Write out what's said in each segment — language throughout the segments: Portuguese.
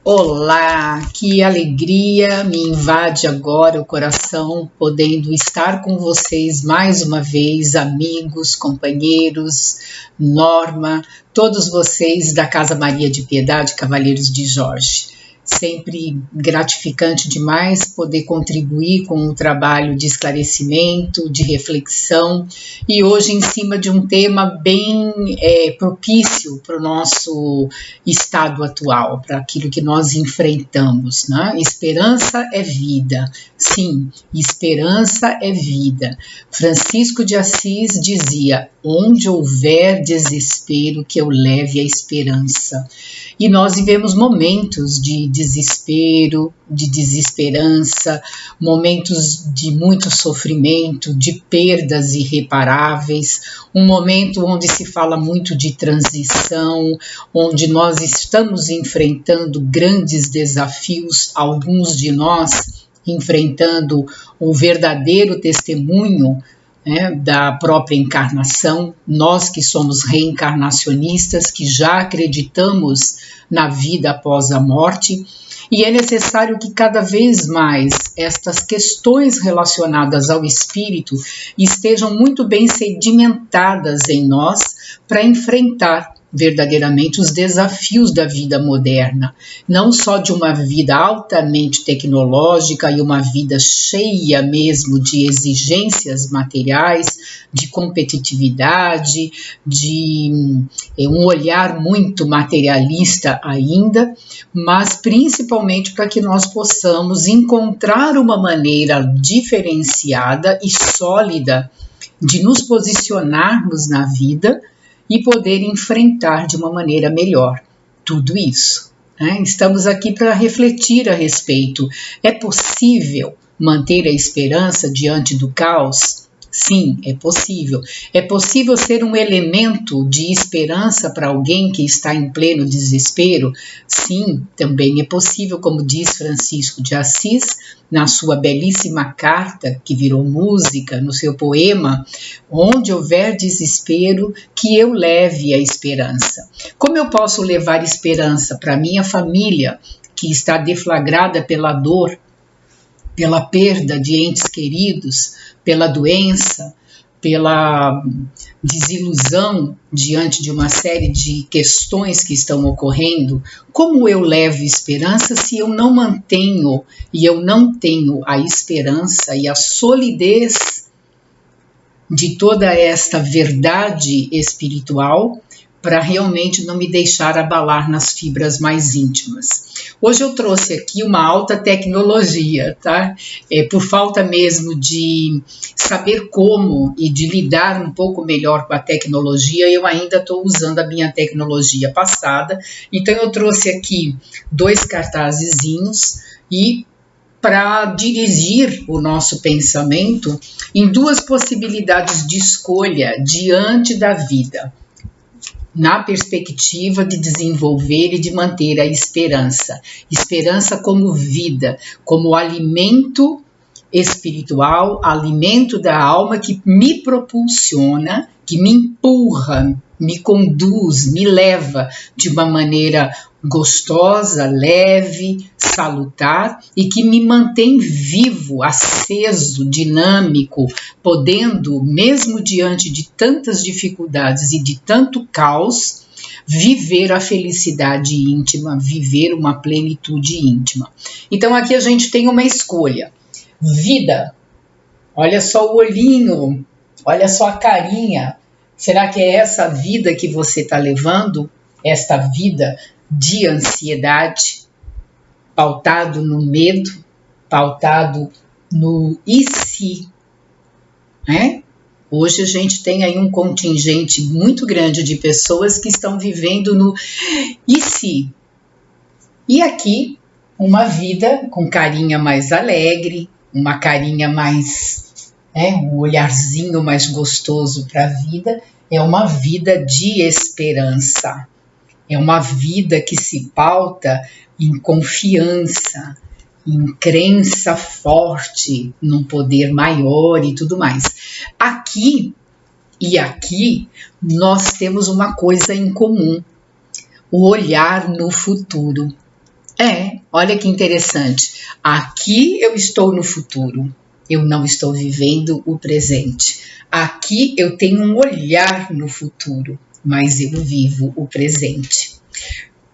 Olá, que alegria me invade agora o coração, podendo estar com vocês mais uma vez, amigos, companheiros, Norma, todos vocês da Casa Maria de Piedade, Cavaleiros de Jorge. Sempre gratificante demais poder contribuir com um trabalho de esclarecimento, de reflexão, e hoje em cima de um tema bem propício para o nosso estado atual, para aquilo que nós enfrentamos, né? Esperança é vida. Sim, esperança é vida. Francisco de Assis dizia: onde houver desespero, que eu leve a esperança. E nós vivemos momentos de desespero, de desesperança, momentos de muito sofrimento, de perdas irreparáveis, um momento onde se fala muito de transição, onde nós estamos enfrentando grandes desafios, alguns de nós enfrentando o verdadeiro testemunho da própria encarnação, nós que somos reencarnacionistas, que já acreditamos na vida após a morte, e é necessário que cada vez mais estas questões relacionadas ao espírito estejam muito bem sedimentadas em nós para enfrentar verdadeiramente os desafios da vida moderna, não só de uma vida altamente tecnológica e uma vida cheia mesmo de exigências materiais, de competitividade, de um olhar muito materialista ainda, mas principalmente para que nós possamos encontrar uma maneira diferenciada e sólida de nos posicionarmos na vida e poder enfrentar de uma maneira melhor tudo isso. Estamos aqui para refletir a respeito. É possível manter a esperança diante do caos? Sim, é possível. É possível ser um elemento de esperança para alguém que está em pleno desespero? Sim, também é possível, como diz Francisco de Assis, na sua belíssima carta, que virou música, no seu poema, onde houver desespero, que eu leve a esperança. Como eu posso levar esperança para minha família, que está deflagrada pela dor, pela perda de entes queridos, pela doença, pela desilusão diante de uma série de questões que estão ocorrendo? Como eu levo esperança se eu não mantenho e eu não tenho a esperança e a solidez de toda esta verdade espiritual para realmente não me deixar abalar nas fibras mais íntimas? Hoje eu trouxe aqui uma alta tecnologia, tá? Por falta mesmo de saber como e de lidar um pouco melhor com a tecnologia, eu ainda estou usando a minha tecnologia passada, então eu trouxe aqui 2 cartazezinhos e para dirigir o nosso pensamento em 2 possibilidades de escolha diante da vida, na perspectiva de desenvolver e de manter a esperança. Esperança como vida, como alimento espiritual, alimento da alma que me propulsiona, que me empurra, me conduz, me leva de uma maneira gostosa, leve, salutar e que me mantém vivo, aceso, dinâmico, podendo, mesmo diante de tantas dificuldades e de tanto caos, viver a felicidade íntima, viver uma plenitude íntima. Então aqui a gente tem uma escolha. Vida, olha só o olhinho, olha só a carinha. Será que é essa vida que você está levando? Esta vida de ansiedade, pautado no medo, pautado no e se, né? Hoje a gente tem aí um contingente muito grande de pessoas que estão vivendo no e se. E aqui, uma vida com carinha mais alegre, uma carinha mais, um olharzinho mais gostoso para a vida, é uma vida de esperança. É uma vida que se pauta em confiança, em crença forte, num poder maior e tudo mais. Aqui nós temos uma coisa em comum: o olhar no futuro. olha que interessante. Aqui eu estou no futuro, eu não estou vivendo o presente. Aqui eu tenho um olhar no futuro, mas eu vivo o presente.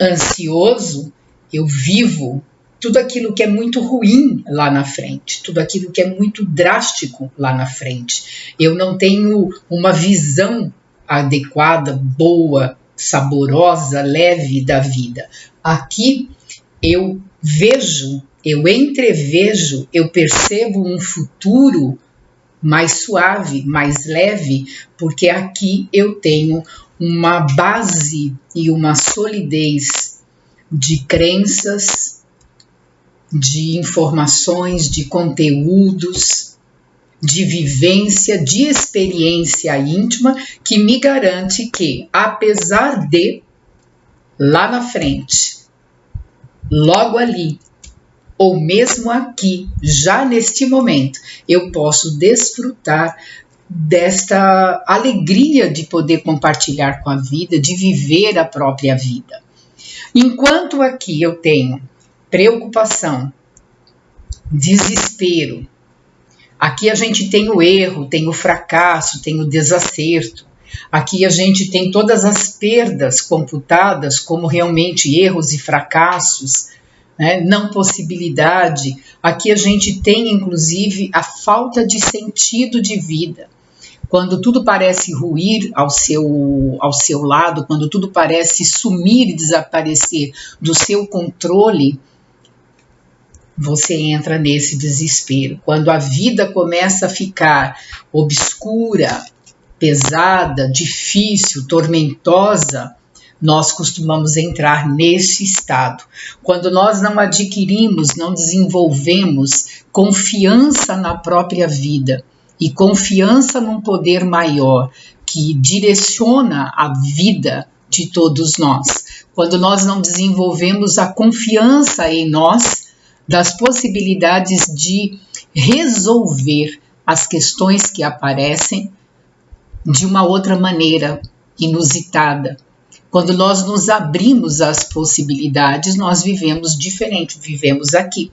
Ansioso, eu vivo tudo aquilo que é muito ruim lá na frente, tudo aquilo que é muito drástico lá na frente. Eu não tenho uma visão adequada, boa, saborosa, leve da vida. Aqui eu vejo, eu entrevejo, eu percebo um futuro mais suave, mais leve, porque aqui eu tenho uma base e uma solidez de crenças, de informações, de conteúdos, de vivência, de experiência íntima, que me garante que, apesar de, lá na frente, logo ali, ou mesmo aqui, já neste momento, eu posso desfrutar desta alegria de poder compartilhar com a vida, de viver a própria vida. Enquanto aqui eu tenho preocupação, desespero, aqui a gente tem o erro, tem o fracasso, tem o desacerto, aqui a gente tem todas as perdas computadas como realmente erros e fracassos, né? Não possibilidade, aqui a gente tem inclusive a falta de sentido de vida. Quando tudo parece ruir ao seu lado, quando tudo parece sumir e desaparecer do seu controle, você entra nesse desespero. Quando a vida começa a ficar obscura, pesada, difícil, tormentosa, nós costumamos entrar nesse estado. Quando nós não adquirimos, não desenvolvemos confiança na própria vida, e confiança num poder maior que direciona a vida de todos nós. Quando nós não desenvolvemos a confiança em nós, das possibilidades de resolver as questões que aparecem de uma outra maneira inusitada. Quando nós nos abrimos às possibilidades, nós vivemos diferente, vivemos aqui.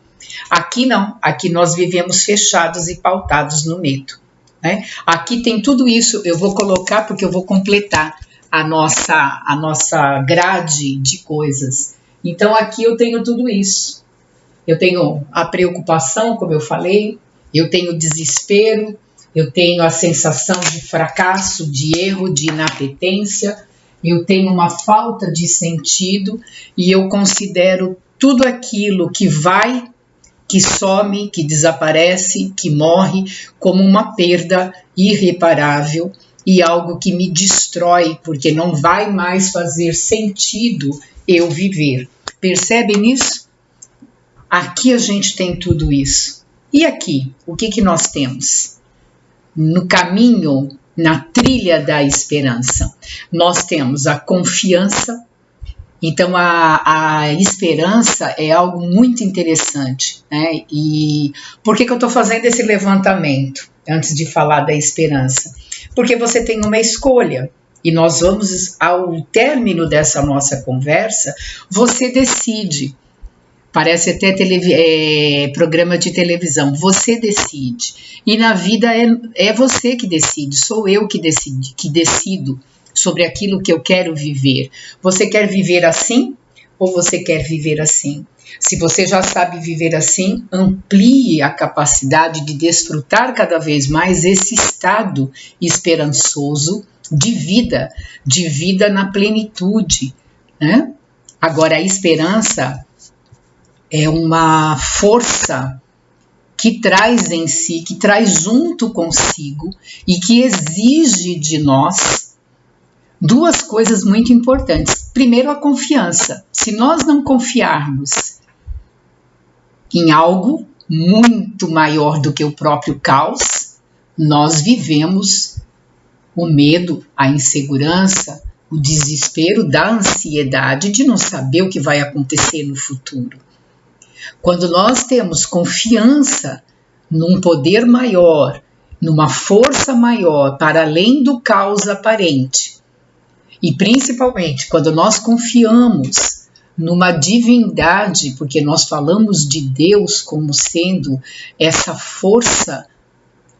Aqui não, aqui nós vivemos fechados e pautados no medo, né? Aqui tem tudo isso, eu vou colocar porque eu vou completar a nossa grade de coisas. Então aqui eu tenho tudo isso. Eu tenho a preocupação, como eu falei, eu tenho o desespero, eu tenho a sensação de fracasso, de erro, de inapetência, eu tenho uma falta de sentido e eu considero tudo aquilo que vai, que some, que desaparece, que morre, como uma perda irreparável e algo que me destrói, porque não vai mais fazer sentido eu viver. Percebem isso? Aqui a gente tem tudo isso. E aqui, o que nós temos? No caminho, na trilha da esperança, nós temos a confiança. Então, a esperança é algo muito interessante, né? E por que eu estou fazendo esse levantamento antes de falar da esperança? Porque você tem uma escolha e nós vamos, ao término dessa nossa conversa, você decide. Parece até programa de televisão. Você decide. E na vida é você que decide, sou eu que decido sobre aquilo que eu quero viver. Você quer viver assim ou você quer viver assim? Se você já sabe viver assim, amplie a capacidade de desfrutar cada vez mais esse estado esperançoso de vida na plenitude, né? Agora, a esperança é uma força que traz em si, que traz junto consigo e que exige de nós duas coisas muito importantes. Primeiro, a confiança. Se nós não confiarmos em algo muito maior do que o próprio caos, nós vivemos o medo, a insegurança, o desespero da ansiedade de não saber o que vai acontecer no futuro. Quando nós temos confiança num poder maior, numa força maior, para além do caos aparente, e principalmente quando nós confiamos numa divindade, porque nós falamos de Deus como sendo essa força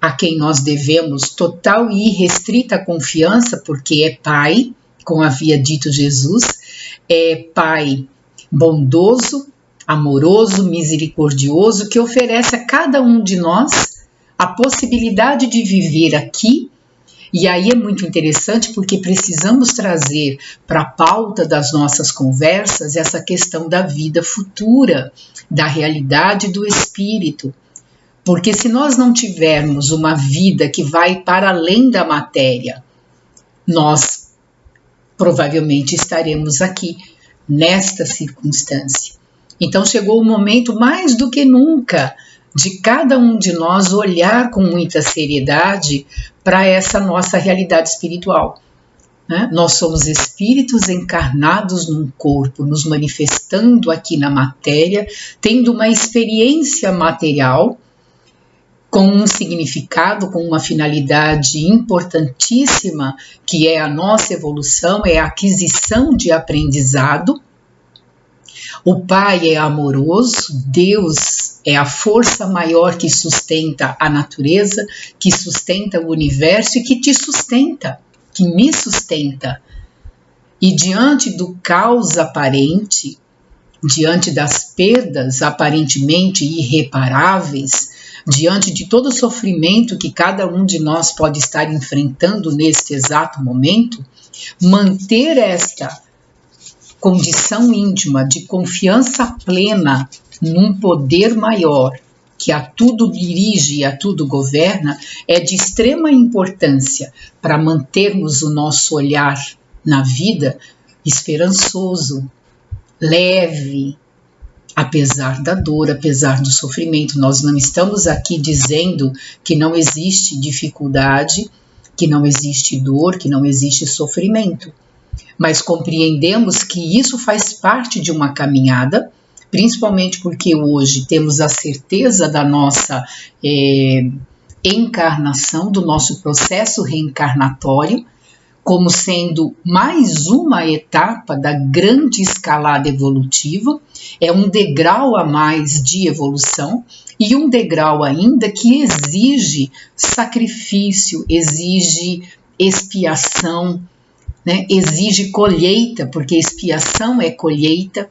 a quem nós devemos total e irrestrita confiança, porque é Pai, como havia dito Jesus, é Pai bondoso, amoroso, misericordioso, que oferece a cada um de nós a possibilidade de viver aqui. E aí é muito interessante porque precisamos trazer para a pauta das nossas conversas essa questão da vida futura, da realidade do espírito. Porque se nós não tivermos uma vida que vai para além da matéria, nós provavelmente estaremos aqui, nesta circunstância. Então chegou o momento, mais do que nunca, de cada um de nós olhar com muita seriedade para essa nossa realidade espiritual. Nós somos espíritos encarnados num corpo, nos manifestando aqui na matéria, tendo uma experiência material, com um significado, com uma finalidade importantíssima, que é a nossa evolução, é a aquisição de aprendizado. O Pai é amoroso, Deus é a força maior que sustenta a natureza, que sustenta o universo e que te sustenta, que me sustenta. E diante do caos aparente, diante das perdas aparentemente irreparáveis, diante de todo o sofrimento que cada um de nós pode estar enfrentando neste exato momento, manter esta condição íntima de confiança plena num poder maior que a tudo dirige e a tudo governa é de extrema importância para mantermos o nosso olhar na vida esperançoso, leve, apesar da dor, apesar do sofrimento. Nós não estamos aqui dizendo que não existe dificuldade, que não existe dor, que não existe sofrimento. Mas compreendemos que isso faz parte de uma caminhada, principalmente porque hoje temos a certeza da nossa encarnação, do nosso processo reencarnatório, como sendo mais uma etapa da grande escalada evolutiva, é um degrau a mais de evolução e um degrau ainda que exige sacrifício, exige expiação, exige colheita, porque expiação é colheita.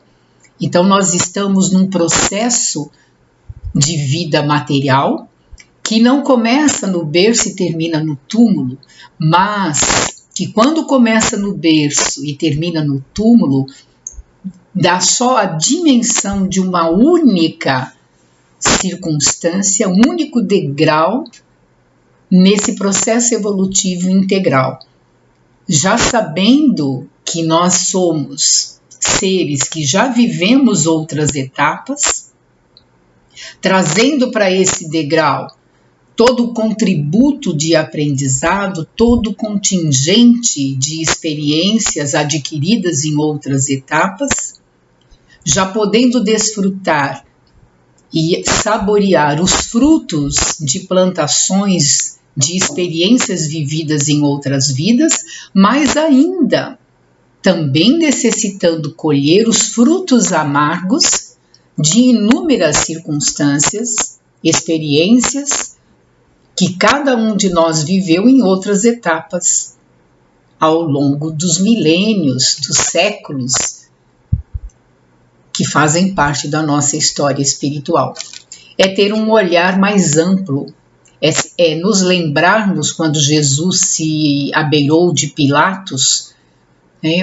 Então nós estamos num processo de vida material que não começa no berço e termina no túmulo, mas que quando começa no berço e termina no túmulo, dá só a dimensão de uma única circunstância, um único degrau nesse processo evolutivo integral. Já sabendo que nós somos seres que já vivemos outras etapas, trazendo para esse degrau todo o contributo de aprendizado, todo o contingente de experiências adquiridas em outras etapas, já podendo desfrutar e saborear os frutos de plantações de experiências vividas em outras vidas, mas ainda também necessitando colher os frutos amargos de inúmeras circunstâncias, experiências que cada um de nós viveu em outras etapas, ao longo dos milênios, dos séculos, que fazem parte da nossa história espiritual. É ter um olhar mais amplo, é nos lembrarmos quando Jesus se abeirou de Pilatos,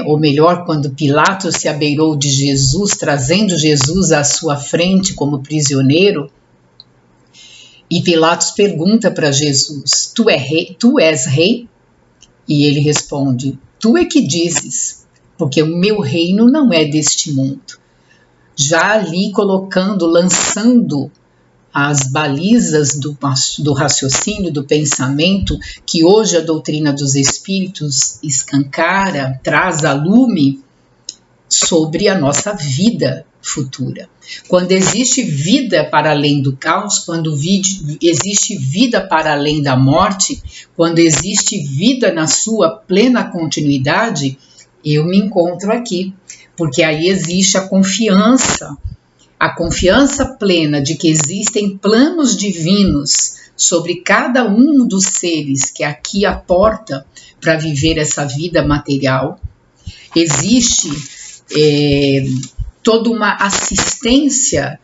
ou melhor, quando Pilatos se abeirou de Jesus, trazendo Jesus à sua frente como prisioneiro, e Pilatos pergunta para Jesus, tu és rei? E ele responde, tu é que dizes, porque o meu reino não é deste mundo. Já ali colocando, lançando as balizas do raciocínio, do pensamento, que hoje a doutrina dos espíritos escancara, traz a lume sobre a nossa vida futura. Quando existe vida para além do caos, quando existe vida para além da morte, quando existe vida na sua plena continuidade, eu me encontro aqui. porque aí existe a confiança plena de que existem planos divinos sobre cada um dos seres que aqui aporta para viver essa vida material. Existe toda uma assistência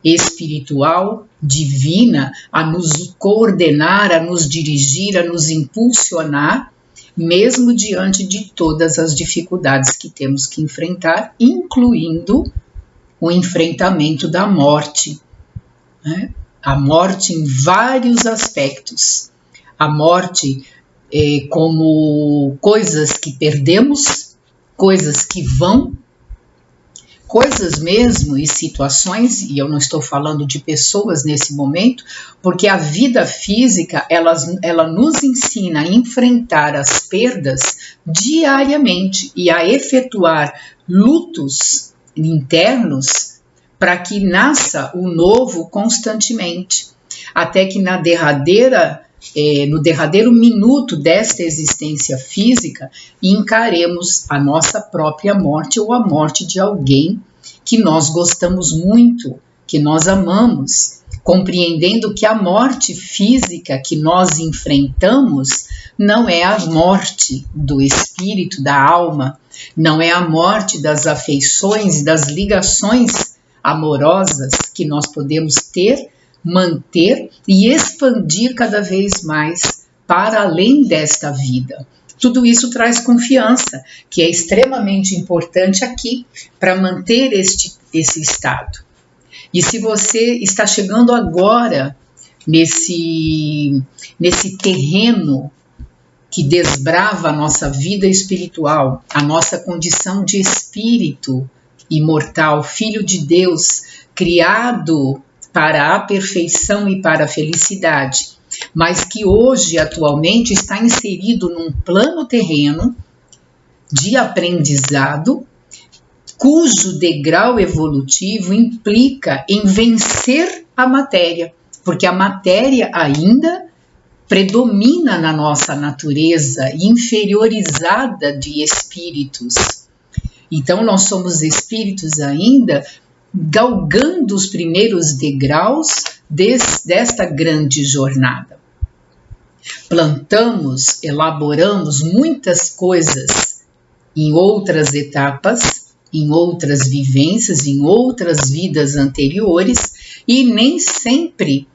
espiritual, divina, a nos coordenar, a nos dirigir, a nos impulsionar, mesmo diante de todas as dificuldades que temos que enfrentar, incluindo o enfrentamento da morte, né? A morte em vários aspectos. A morte como coisas que perdemos, coisas que vão, coisas mesmo e situações, e eu não estou falando de pessoas nesse momento, porque a vida física, ela nos ensina a enfrentar as perdas diariamente e a efetuar lutos internos para que nasça o novo constantemente, até que no derradeiro minuto desta existência física, encaremos a nossa própria morte ou a morte de alguém que nós gostamos muito, que nós amamos, compreendendo que a morte física que nós enfrentamos não é a morte do espírito, da alma, não é a morte das afeições e das ligações amorosas que nós podemos ter, manter e expandir cada vez mais para além desta vida. Tudo isso traz confiança, que é extremamente importante aqui para manter esse estado. E se você está chegando agora nesse terreno que desbrava a nossa vida espiritual, a nossa condição de espírito imortal, filho de Deus, criado para a perfeição e para a felicidade, mas que hoje, atualmente, está inserido num plano terreno de aprendizado, cujo degrau evolutivo implica em vencer a matéria, porque a matéria ainda predomina na nossa natureza inferiorizada de espíritos. Então, nós somos espíritos ainda galgando os primeiros degraus desta grande jornada. Plantamos, elaboramos muitas coisas em outras etapas, em outras vivências, em outras vidas anteriores, e nem sempre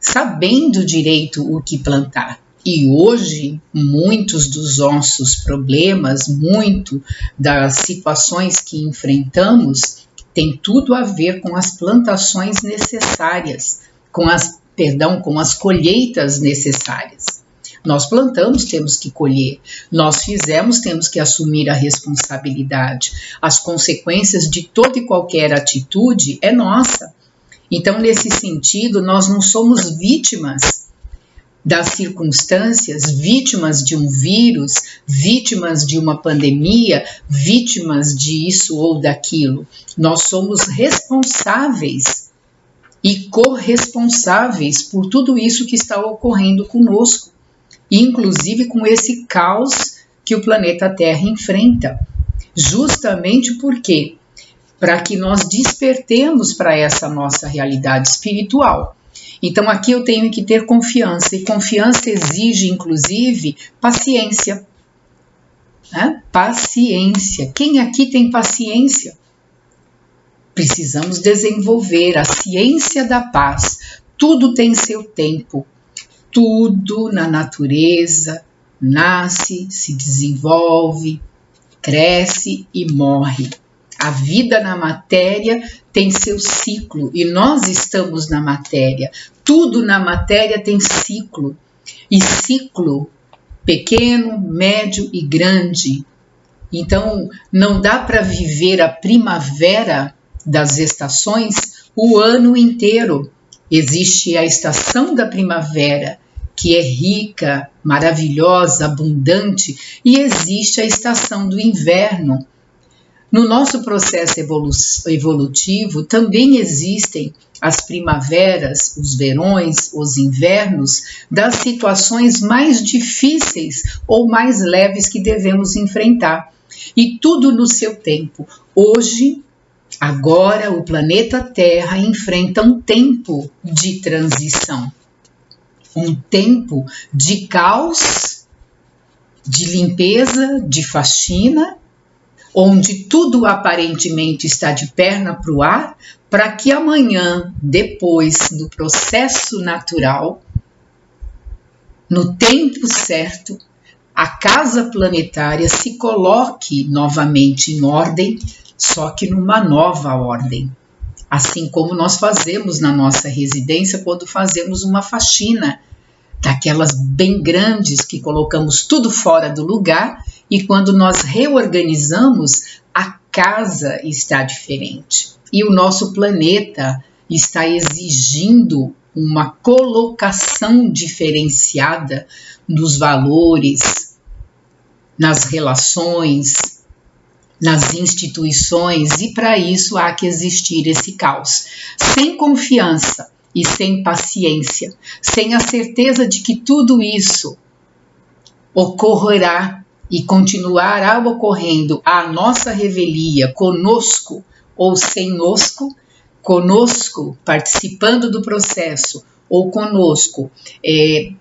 sabendo direito o que plantar. E hoje, muitos dos nossos problemas, muito das situações que enfrentamos, tem tudo a ver com as plantações necessárias, com as colheitas necessárias. Nós plantamos, temos que colher. Nós fizemos, temos que assumir a responsabilidade. As consequências de toda e qualquer atitude é nossa. Então, nesse sentido, nós não somos vítimas das circunstâncias, vítimas de um vírus, vítimas de uma pandemia, vítimas de isso ou daquilo. Nós somos responsáveis e corresponsáveis por tudo isso que está ocorrendo conosco, inclusive com esse caos que o planeta Terra enfrenta. Justamente porque para que nós despertemos para essa nossa realidade espiritual. Então aqui eu tenho que ter confiança, e confiança exige, inclusive, paciência. Né? Paciência. Quem aqui tem paciência? Precisamos desenvolver a ciência da paz. Tudo tem seu tempo. Tudo na natureza nasce, se desenvolve, cresce e morre. A vida na matéria tem seu ciclo e nós estamos na matéria. Tudo na matéria tem ciclo. E ciclo pequeno, médio e grande. Então, não dá para viver a primavera das estações o ano inteiro. Existe a estação da primavera, que é rica, maravilhosa, abundante, e existe a estação do inverno. No nosso processo evolutivo também existem as primaveras, os verões, os invernos, das situações mais difíceis ou mais leves que devemos enfrentar. E tudo no seu tempo. Hoje, agora, o planeta Terra enfrenta um tempo de transição. Um tempo de caos, de limpeza, de faxina, onde tudo aparentemente está de perna para o ar, para que amanhã, depois do processo natural, no tempo certo, a casa planetária se coloque novamente em ordem, só que numa nova ordem. Assim como nós fazemos na nossa residência quando fazemos uma faxina, daquelas bem grandes que colocamos tudo fora do lugar, e quando nós reorganizamos, a casa está diferente. E o nosso planeta está exigindo uma colocação diferenciada nos valores, nas relações, nas instituições, e para isso há que existir esse caos. Sem confiança e sem paciência, sem a certeza de que tudo isso ocorrerá e continuará ocorrendo à nossa revelia, conosco ou senosco, conosco participando do processo ou conosco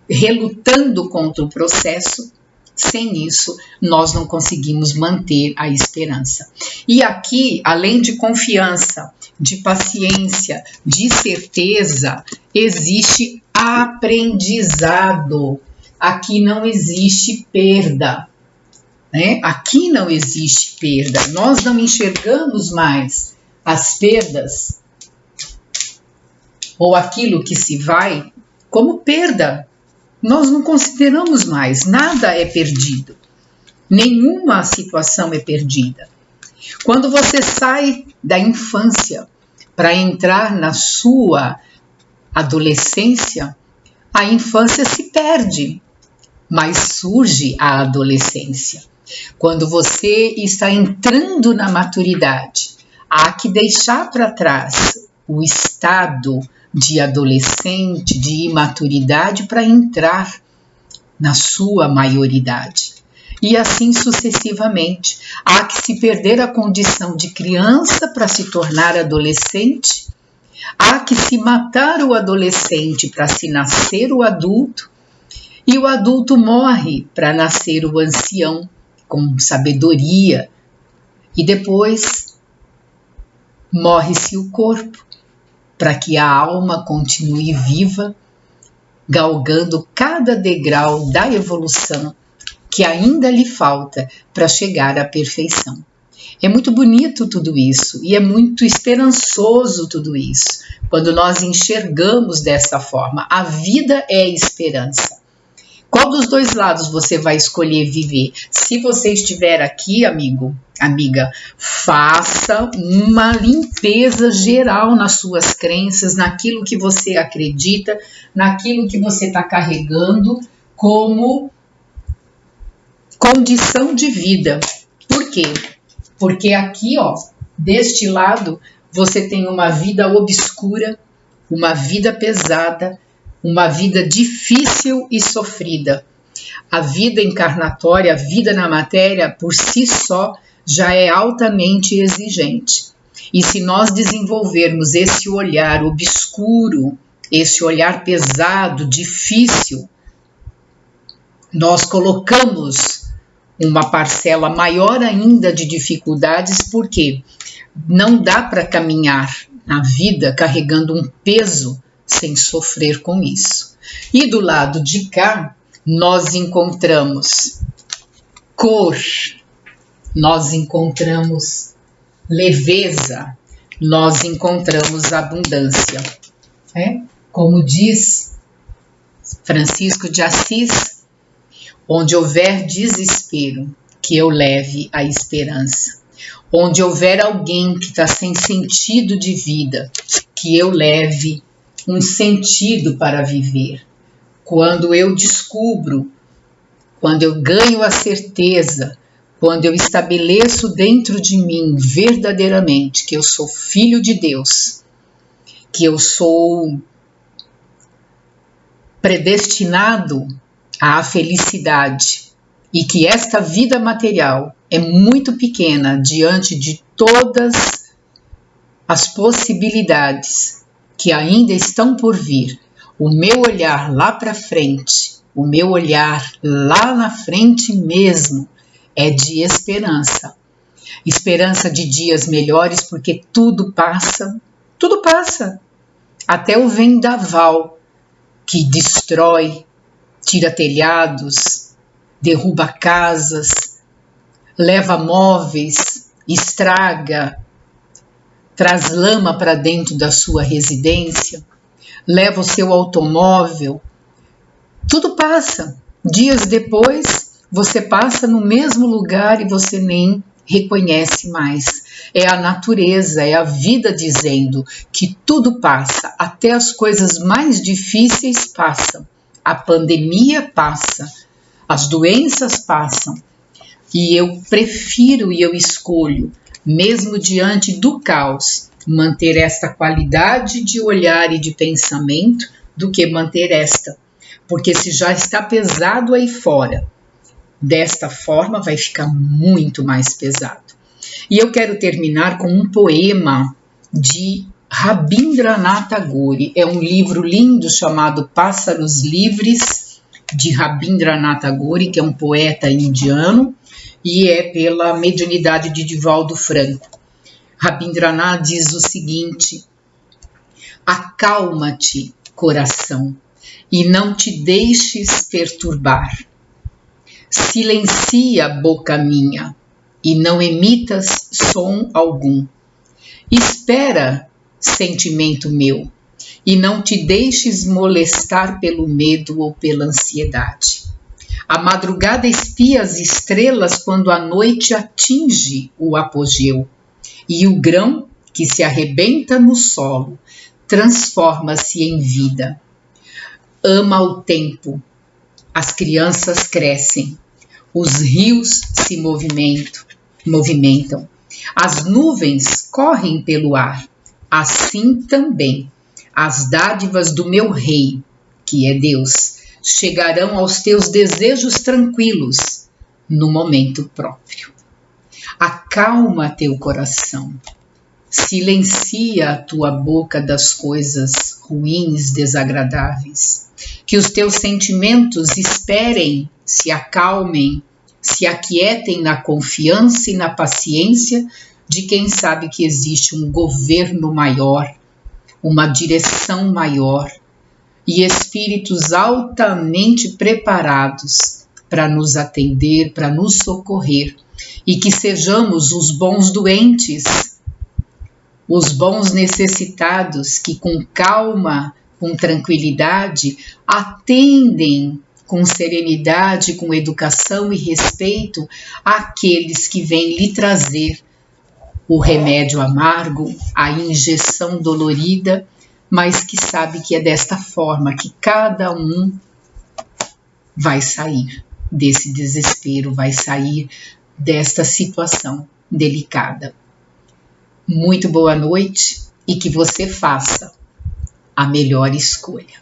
relutando contra o processo, sem isso nós não conseguimos manter a esperança. E aqui, além de confiança, de paciência, de certeza, existe aprendizado. Aqui não existe perda, né? Aqui não existe perda. Nós não enxergamos mais as perdas ou aquilo que se vai como perda. Nós não consideramos mais, nada é perdido. Nenhuma situação é perdida. Quando você sai da infância para entrar na sua adolescência, a infância se perde, mas surge a adolescência. Quando você está entrando na maturidade, há que deixar para trás o estado de adolescente, de imaturidade, para entrar na sua maioridade. E assim sucessivamente. Há que se perder a condição de criança para se tornar adolescente. Há que se matar o adolescente para se nascer o adulto. E o adulto morre para nascer o ancião, com sabedoria. E depois morre-se o corpo, para que a alma continue viva, galgando cada degrau da evolução que ainda lhe falta para chegar à perfeição. É muito bonito tudo isso e é muito esperançoso tudo isso, quando nós enxergamos dessa forma. A vida é esperança. Qual dos dois lados você vai escolher viver? Se você estiver aqui, amigo, amiga, faça uma limpeza geral nas suas crenças, naquilo que você acredita, naquilo que você está carregando como condição de vida. Por quê? Porque aqui, ó, deste lado, você tem uma vida obscura, uma vida pesada, uma vida difícil e sofrida. A vida encarnatória, a vida na matéria, por si só, já é altamente exigente. E se nós desenvolvermos esse olhar obscuro, esse olhar pesado, difícil, nós colocamos uma parcela maior ainda de dificuldades, porque não dá para caminhar na vida carregando um peso sem sofrer com isso. E do lado de cá, nós encontramos cor, nós encontramos leveza, nós encontramos abundância. Como diz Francisco de Assis, onde houver desespero, que eu leve a esperança. Onde houver alguém que está sem sentido de vida, que eu leve um sentido para viver. Quando eu descubro, quando eu ganho a certeza, quando eu estabeleço dentro de mim verdadeiramente que eu sou filho de Deus, que eu sou predestinado à felicidade e que esta vida material é muito pequena diante de todas as possibilidades que ainda estão por vir. O meu olhar lá para frente, o meu olhar lá na frente mesmo, é de esperança. Esperança de dias melhores, porque tudo passa. Até o vendaval que destrói, tira telhados, derruba casas, leva móveis, estraga, traz lama para dentro da sua residência, leva o seu automóvel. Tudo passa. Dias depois, você passa no mesmo lugar e você nem reconhece mais. É a natureza, é a vida dizendo que tudo passa, até as coisas mais difíceis passam. A pandemia passa, as doenças passam. E eu prefiro e eu escolho, mesmo diante do caos, manter esta qualidade de olhar e de pensamento do que manter esta. Porque se já está pesado aí fora, desta forma vai ficar muito mais pesado. E eu quero terminar com um poema de Rabindranath Tagore. É um livro lindo chamado Pássaros Livres, de Rabindranath Tagore, que é um poeta indiano, e é pela mediunidade de Divaldo Franco. Rabindranath diz o seguinte: acalma-te, coração, e não te deixes perturbar. Silencia, boca minha, e não emitas som algum. Espera, sentimento meu, e não te deixes molestar pelo medo ou pela ansiedade. A madrugada espia as estrelas quando a noite atinge o apogeu, e o grão que se arrebenta no solo transforma-se em vida. Ama o tempo, as crianças crescem, os rios se movimentam, as nuvens correm pelo ar, assim também as dádivas do meu rei, que é Deus, chegarão aos teus desejos tranquilos no momento próprio. Acalma teu coração, silencia a tua boca das coisas ruins, desagradáveis, que os teus sentimentos esperem, se acalmem, se aquietem na confiança e na paciência de quem sabe que existe um governo maior, uma direção maior e espíritos altamente preparados para nos atender, para nos socorrer, e que sejamos os bons doentes, os bons necessitados que com calma, com tranquilidade, atendem com serenidade, com educação e respeito àqueles que vêm lhe trazer o remédio amargo, a injeção dolorida, mas que sabe que é desta forma que cada um vai sair desse desespero, vai sair desta situação delicada. Muito boa noite e que você faça a melhor escolha.